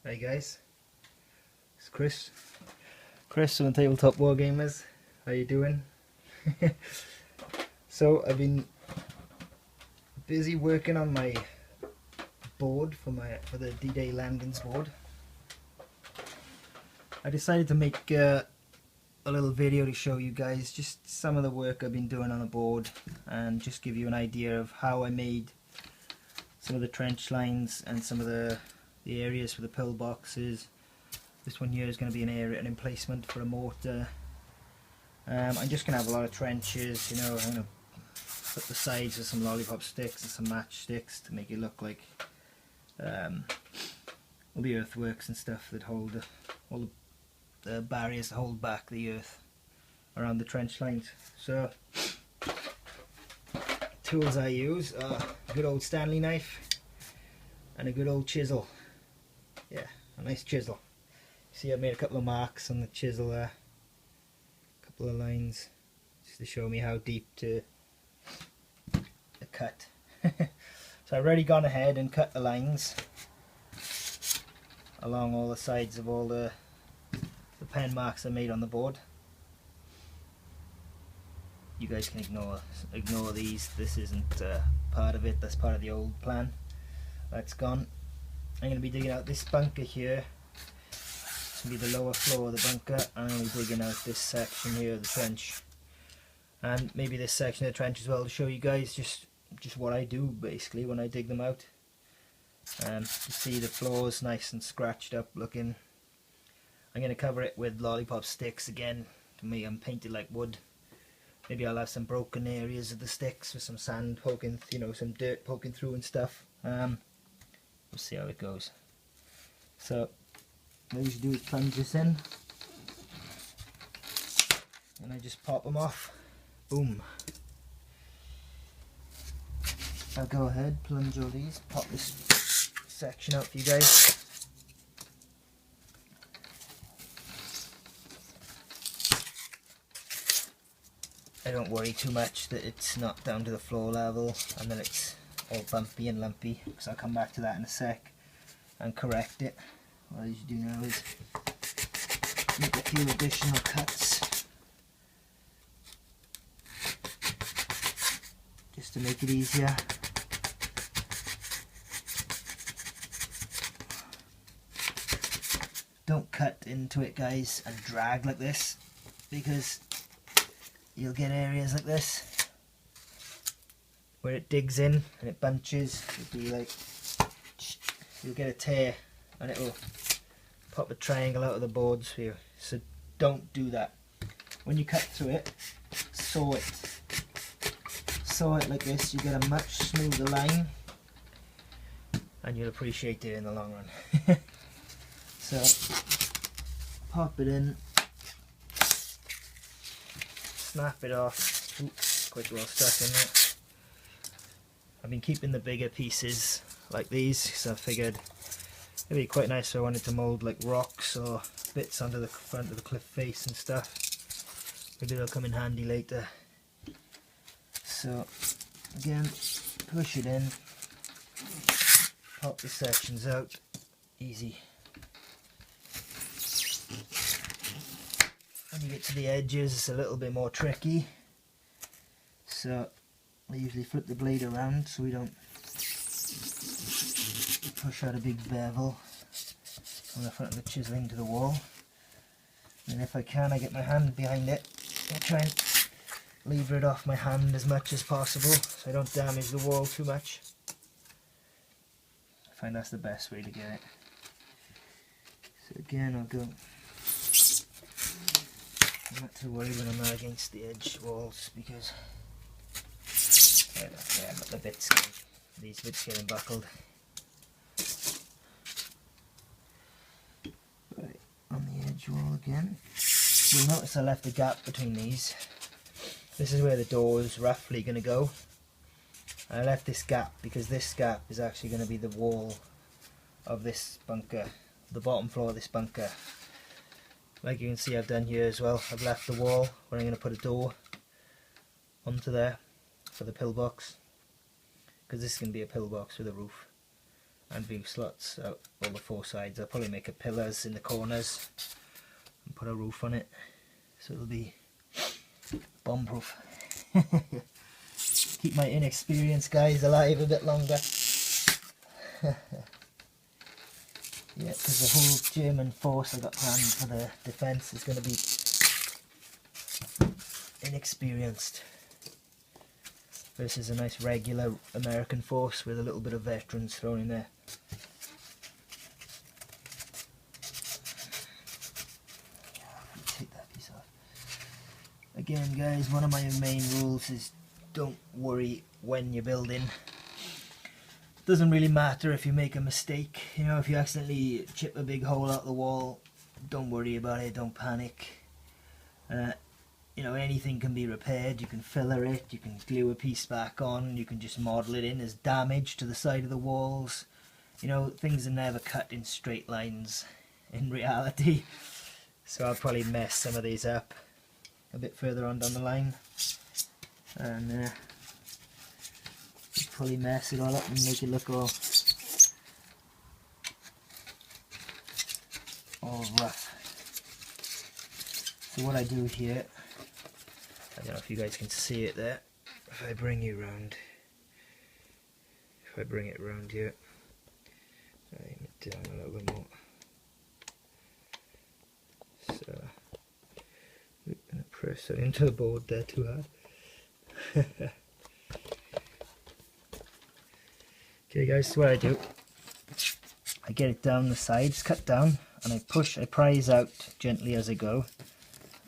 Hey guys, it's Chris from Tabletop Wargamers. How you doing? So I've been busy working on my board for the D-Day landings board. I decided to make a little video to show you guys just some of the work I've been doing on the board and just give you an idea of how I made some of the trench lines and some of the areas for the pillboxes. This one here is going to be an emplacement for a mortar. I'm just going to have a lot of trenches, you know. I'm going to put the sides with some lollipop sticks and some matchsticks to make it look like all the earthworks and stuff that hold all the barriers to hold back the earth around the trench lines. So tools I use are a good old Stanley knife and a good old chisel. Yeah, a nice chisel. See, I made a couple of marks on the chisel there, a couple of lines just to show me how deep to cut. So I've already gone ahead and cut the lines along all the sides of all the pen marks I made on the board. You guys can ignore these. This isn't part of it. That's part of the old plan. That's gone. I'm going to be digging out this bunker here. It's going to be the lower floor of the bunker, and I'm going to be digging out this section here of the trench, and maybe this section of the trench as well, to show you guys just what I do basically when I dig them out. You see the floor's nice and scratched up looking. I'm going to cover it with lollipop sticks again. To me, I'm painted like wood. Maybe I'll have some broken areas of the sticks with some sand poking, you know, some dirt poking through and stuff. We'll see how it goes. So what I usually do is plunge this in, and I just pop them off. Boom. I'll go ahead, plunge all these, pop this section out for you guys. I don't worry too much that it's not down to the floor level and that it's all bumpy and lumpy, because I'll come back to that in a sec and correct it. What I usually do now is make a few additional cuts just to make it easier. Don't cut into it, guys, and drag like this, because you'll get areas like this where it digs in and it bunches. It'll be like, you'll get a tear and it'll pop a triangle out of the boards for you. So don't do that. When you cut through it, saw it. Saw it like this, you get a much smoother line and you'll appreciate it in the long run. So pop it in, snap it off. Oops, quite well stuck in there. I've been keeping the bigger pieces like these because I figured it'd be quite nice if I wanted to mould like rocks or bits onto the front of the cliff face and stuff. Maybe they'll come in handy later. So again, push it in, pop the sections out, easy. When you get to the edges, it's a little bit more tricky. So I usually flip the blade around so we don't push out a big bevel on the front of the chisel into the wall. And if I can, I get my hand behind it and try and lever it off my hand as much as possible so I don't damage the wall too much. I find that's the best way to get it. So again, I'll go. I'm not too worried when I'm not against the edge walls, because yeah, I've got the bits, these bits getting buckled. Right, on the edge wall again. You'll notice I left a gap between these. This is where the door is roughly going to go. I left this gap because this gap is actually going to be the wall of this bunker, the bottom floor of this bunker. Like you can see, I've done here as well. I've left the wall where I'm going to put a door onto there for the pillbox, because this is going to be a pillbox with a roof. and beam slots out all the four sides. I'll probably make a pillars in the corners and put a roof on it, so it'll be bomb proof. Keep my inexperienced guys alive a bit longer. Yeah, because the whole German force I got planned for the defence is going to be inexperienced versus a nice regular American force with a little bit of veterans thrown in there. Take that piece off. Again guys, one of my main rules is don't worry when you're building. Doesn't really matter if you make a mistake, you know, if you accidentally chip a big hole out the wall, don't worry about it, don't panic. You know, anything can be repaired, you can filler it, you can glue a piece back on, you can just model it in. There's damage to the side of the walls. You know, things are never cut in straight lines in reality. So I'll probably mess some of these up a bit further on down the line. And probably mess it all up and make it look all rough. So what I do here, I don't know if you guys can see it there, if I bring you round, if I bring it round here, aim it down a little bit more, so I'm going to press it into the board there too hard. Okay guys, so what I do, I get it down the sides, cut down, and I prise out gently as I go,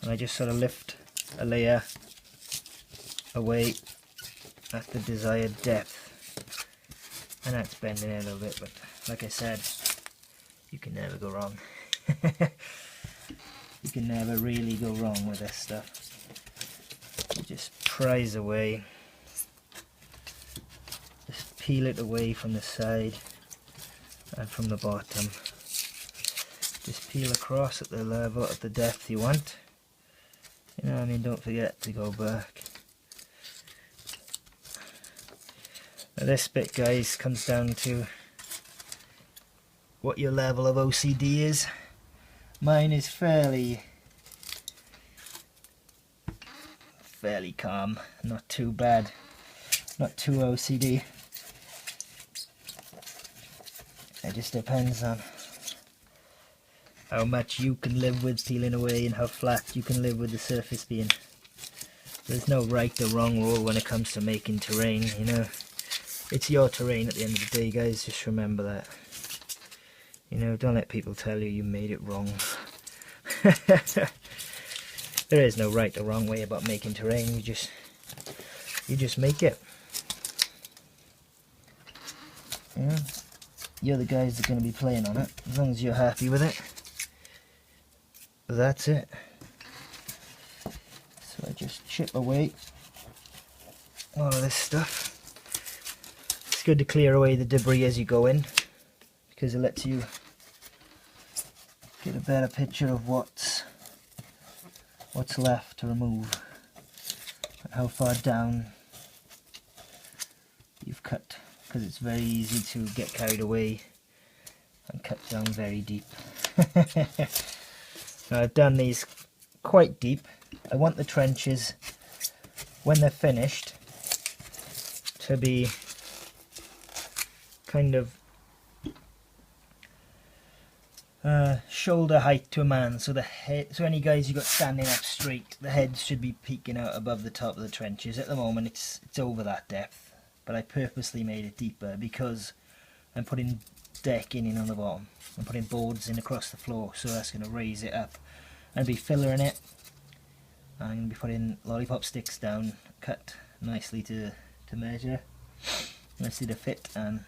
and I just sort of lift a layer away at the desired depth. And that's bending it a little bit, but like I said, you can never go wrong. You can never really go wrong with this stuff. You just prise away. Just peel it away from the side and from the bottom. Just peel across at the level, at the depth you want. You know what I mean, don't forget to go back. Now this bit guys comes down to what your level of OCD is. Mine is fairly calm, not too bad, not too OCD. It just depends on how much you can live with peeling away and how flat you can live with the surface being. There's no right or wrong rule when it comes to making terrain, you know. It's your terrain at the end of the day guys, just remember that. You know, don't let people tell you you made it wrong. There is no right or wrong way about making terrain, you just make it. Yeah. You're the guys that are going to be playing on it, as long as you're happy with it. That's it. So I just chip away all of this stuff. It's good to clear away the debris as you go in, because it lets you get a better picture of what's left to remove, and how far down you've cut, because it's very easy to get carried away and cut down very deep. Now I've done these quite deep. I want the trenches, when they're finished, to be kind of shoulder height to a man, so the head, so any guys you got standing up straight, the heads should be peeking out above the top of the trenches. At the moment it's over that depth, but I purposely made it deeper because I'm putting decking in on the bottom. I'm putting boards in across the floor, so that's going to raise it up. And be fillering it. I'm going to be putting lollipop sticks down, cut nicely to measure, nicely to fit, and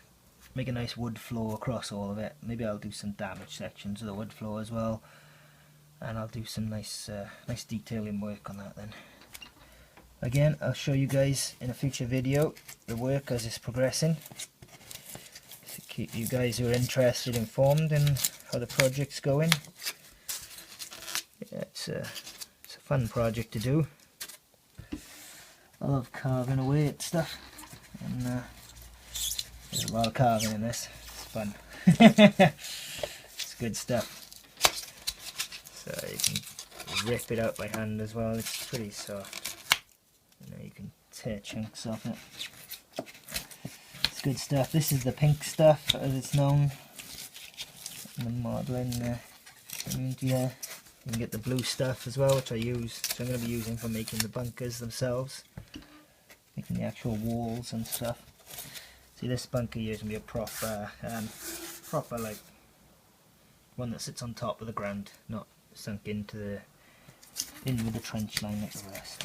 make a nice wood floor across all of it. Maybe I'll do some damaged sections of the wood floor as well, and I'll do some nice detailing work on that then. Again, I'll show you guys in a future video the work as it's progressing, to keep you guys who are interested informed in how the project's going. Yeah, it's a fun project to do. I love carving away at stuff, and there's a lot of carving in this. It's fun. It's good stuff. So you can rip it out by hand as well. It's pretty soft. You can tear chunks off it. It's good stuff. This is the pink stuff, as it's known in the modelling community there. You can get the blue stuff as well, which I'm going to be using for making the bunkers themselves, making the actual walls and stuff. See, this bunker here is going to be a proper like one that sits on top of the ground, not sunk in with the trench line like the rest.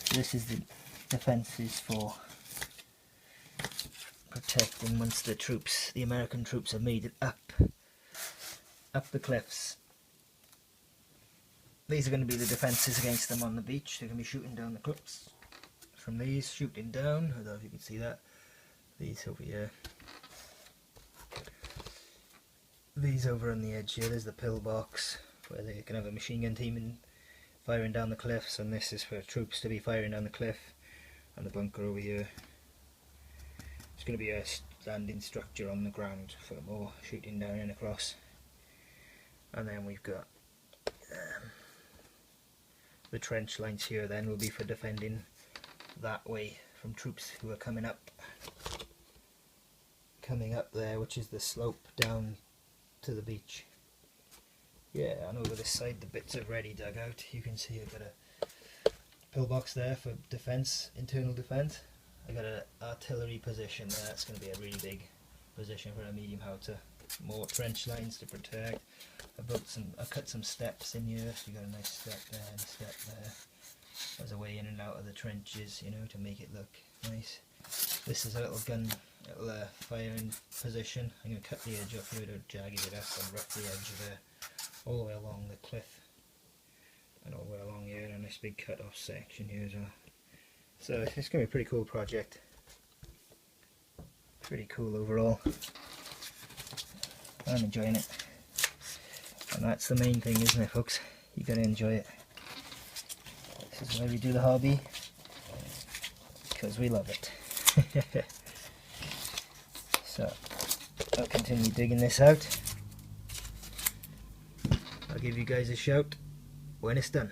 So this is the defences for protecting once the American troops have made it up the cliffs. These are going to be the defences against them on the beach. They're going to be shooting down the cliffs from these, shooting down. I don't know if you can see that. These over here. These over on the edge here, there's the pillbox where they can have a machine gun team and firing down the cliffs, and this is for troops to be firing down the cliff. And the bunker over here. It's going to be a standing structure on the ground for more shooting down and across. And then we've got the trench lines here then will be for defending that way from troops who are coming up there, which is the slope down to the beach. Yeah, and over this side the bits are ready dug out. You can see I've got a pillbox there for defence, internal defence. I got an artillery position there. That's going to be a really big position for a medium howitzer. More trench lines to protect. I cut some steps in here, so you got a nice step there and a step there. There's a way in and out of the trenches, you know, to make it look nice. This is a little firing position. I'm going to cut the edge off here to jaggy it up and rough the edge of there, all the way along the cliff, and all the way along here, and a nice big cut off section here as well. So it's going to be a pretty cool project. Pretty cool overall. I'm enjoying it. And that's the main thing, isn't it, folks? You got to enjoy it. This is why we do the hobby, because we love it. So I'll continue digging this out. I'll give you guys a shout when it's done.